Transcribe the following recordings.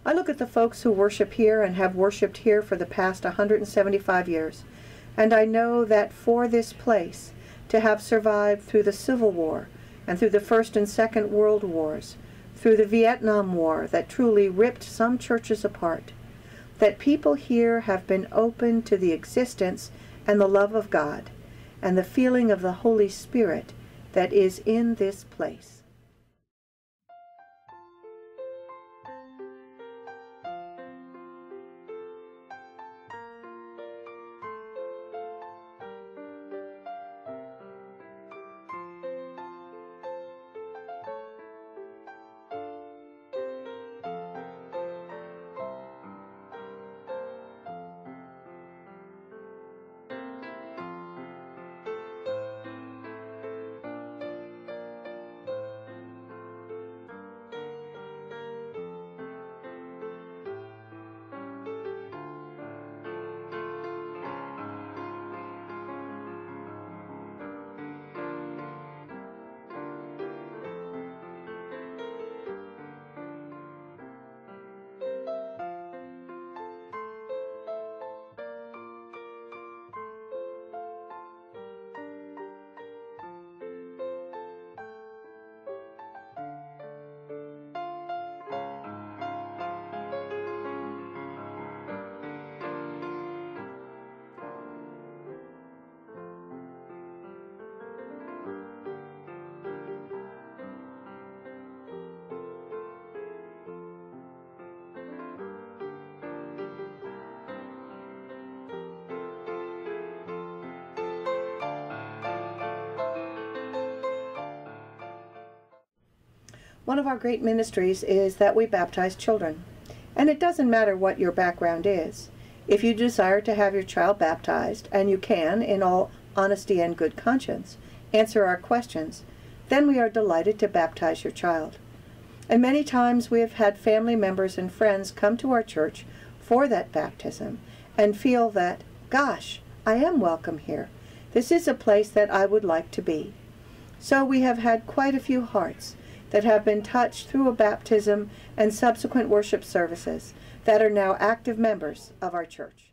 I look at the folks who worship here and have worshiped here for the past 175 years, and I know that for this place to have survived through the Civil War and through the First and Second World Wars, through the Vietnam War that truly ripped some churches apart, that people here have been open to the existence and the love of God and the feeling of the Holy Spirit that is in this place. One of our great ministries is that we baptize children. And it doesn't matter what your background is. If you desire to have your child baptized, and you can, in all honesty and good conscience, answer our questions, then we are delighted to baptize your child. And many times we have had family members and friends come to our church for that baptism and feel that, gosh, I am welcome here. This is a place that I would like to be. So we have had quite a few hearts that have been touched through a baptism and subsequent worship services that are now active members of our church.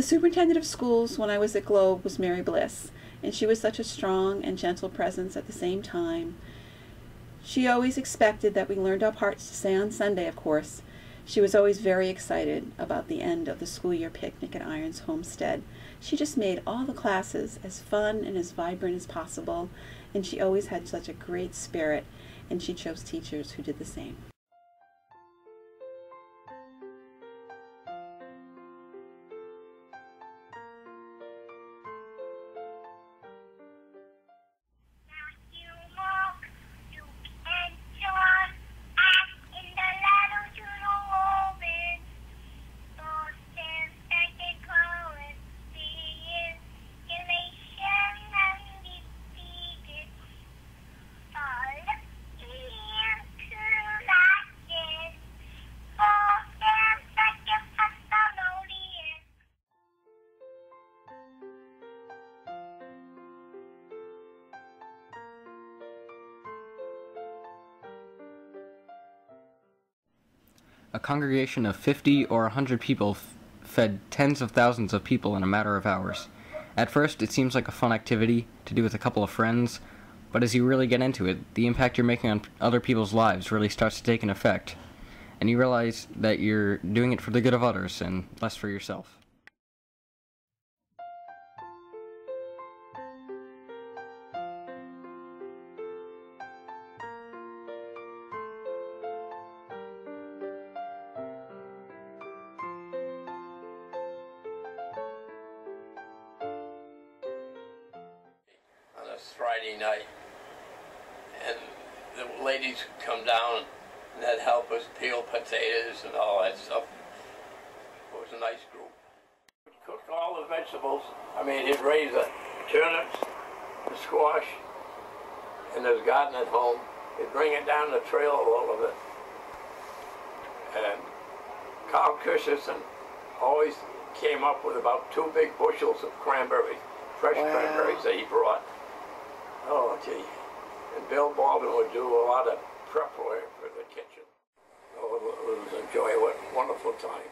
The superintendent of schools when I was at Globe was Mary Bliss, and she was such a strong and gentle presence at the same time. She always expected that we learned our parts to say on Sunday, of course. She was always very excited about the end of the school year picnic at Irons Homestead. She just made all the classes as fun and as vibrant as possible, and she always had such a great spirit, and she chose teachers who did the same. A congregation of 50 or 100 people fed tens of thousands of people in a matter of hours. At first, it seems like a fun activity to do with a couple of friends, but as you really get into it, the impact you're making on other people's lives really starts to take an effect, and you realize that you're doing it for the good of others and less for yourself. Friday night, and the ladies would come down and they'd help us peel potatoes and all that stuff. It was a nice group. all the vegetables. I mean, he'd raise the turnips, the squash, in his garden at home. He'd bring it down the trail, all of it. And Carl Christensen always came up with about 2 big bushels of cranberries, fresh cranberries that he brought. Oh, gee. And Bill Baldwin would do a lot of prep work for the kitchen. Oh, it was a joy, what wonderful times.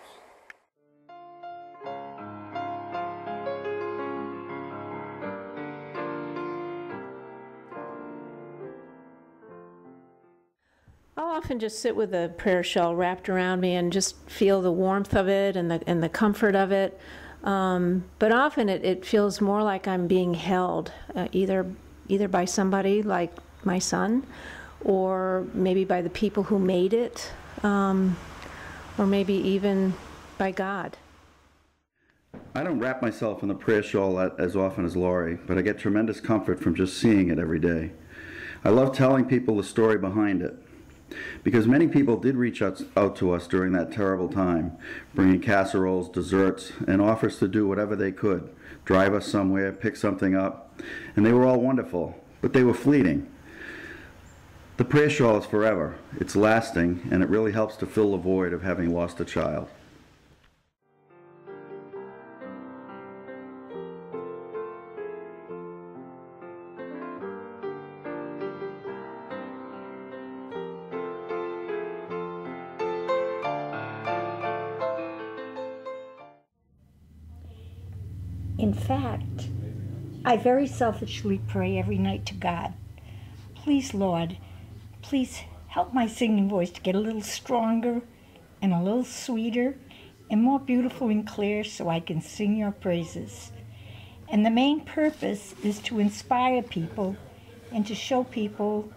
I'll often just sit with a prayer shawl wrapped around me and just feel the warmth of it and the comfort of it. But often it feels more like I'm being held, either by somebody like my son, or maybe by the people who made it, or maybe even by God. I don't wrap myself in the prayer shawl as often as Laurie, but I get tremendous comfort from just seeing it every day. I love telling people the story behind it, because many people did reach out to us during that terrible time, bringing casseroles, desserts, and offers to do whatever they could, drive us somewhere, pick something up, and they were all wonderful, but they were fleeting. The prayer shawl is forever. It's lasting, and it really helps to fill the void of having lost a child. In fact, I very selfishly pray every night to God, please, Lord, please help my singing voice to get a little stronger and a little sweeter and more beautiful and clear so I can sing your praises. And the main purpose is to inspire people and to show people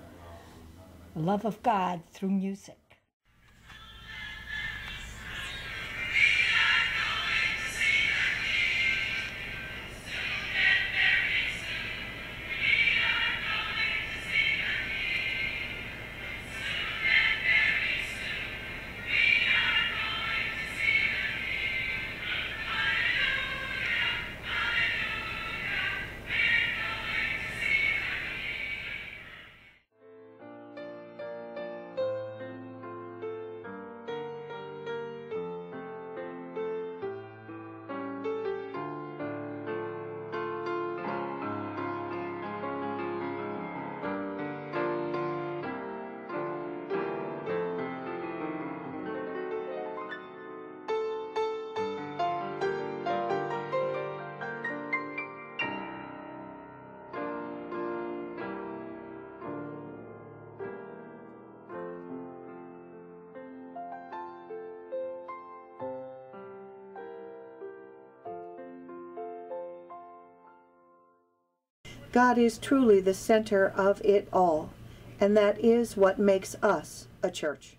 the love of God through music. God is truly the center of it all, and that is what makes us a church.